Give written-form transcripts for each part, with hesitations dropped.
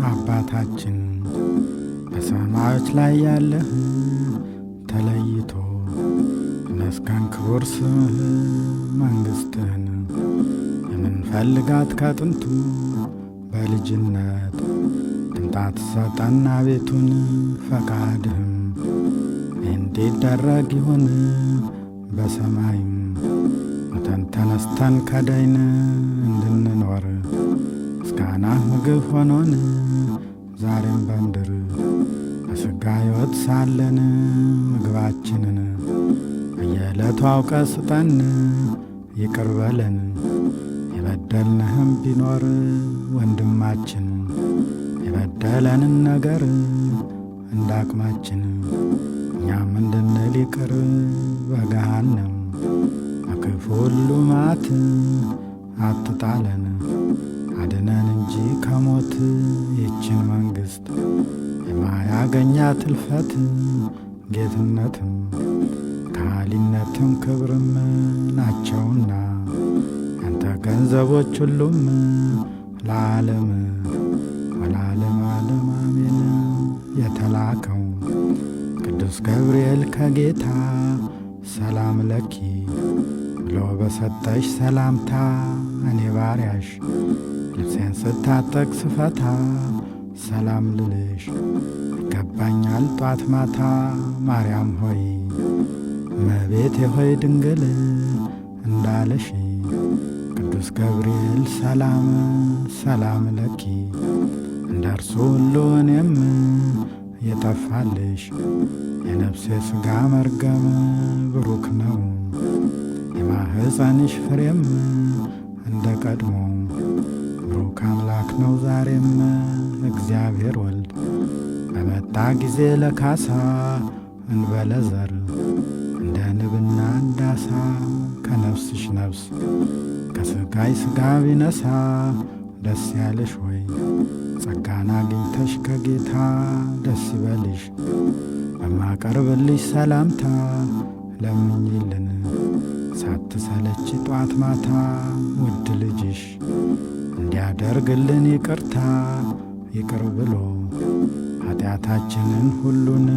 አባታችን በሰማዮች ላይ ያለህ ተለይቶ ይመስገን ክቡር ስምህ። መንግሥትህን የምንፈልጋት ከጥንቱ በልጅነት ድምጣት ሰጠና ቤቱን ፈቃድህም እንዲደረግ ይሁን በሰማይም ሙተን ተነስተን ከዳይን እንድንኖር ምስጋናህ ምግብ ሆኖን ዛሬም በምድር በሥጋ ሕይወት ሳለን ምግባችንን በየዕለቱ አውቀ ስጠን፣ ይቅር በለን የበደልንህም ቢኖር ወንድማችን የበደለንን ነገር እንዳቅማችን እኛም እንድንል ይቅር በገሃነም በክፉ ሁሉ መዓት አትጣለን አድነን እንጂ ከሞት ይችን መንግሥት የማያገኛት እልፈት ጌትነትም ካህሊነትም ክብርም ናቸውና ያንተ ገንዘቦች ሁሉም ለዓለም ወለዓለመ ዓለም አሜን። የተላከው ቅዱስ ገብርኤል ከጌታ ሰላም ለኪ ብሎ በሰጠሽ ሰላምታ እኔ ባሪያሽ ልብሴን ስታጠቅ ስፈታ ሰላም ልልሽ ይገባኛል ጧት ማታ። ማርያም ሆይ እመቤቴ ሆይ ድንግል እንዳለሽ ቅዱስ ገብርኤል ሰላም ሰላም ለኪ እንደ እርሱ ሁሉ እኔም የጠፋልሽ የነፍሴ ሥጋ መርገም ብሩክ ነው የማህፀንሽ ፍሬም እንደ ቀድሞ ብሩክ አምላክ ነው ዛሬም። እግዚአብሔር ወልድ በመጣ ጊዜ ለካሳ እንበለ ዘር እንደ ንብና እንዳሳ ከነፍስሽ ነፍስ ከሥጋይ ሥጋ ቢነሳ ደስ ያለሽ ወይ ጸጋን አግኝተሽ ከጌታ ደስ ይበልሽ። በማቀርብልሽ ሰላምታ ለምኝልን ሳትሰለች ጧት ማታ ውድ ልጅሽ እንዲያደርግልን ይቅርታ ይቅር ብሎ ኀጢአታችንን ሁሉን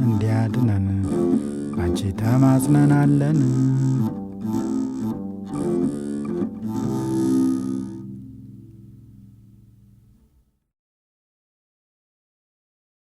እንዲያድነን ባንቺ ተማጽነናለን።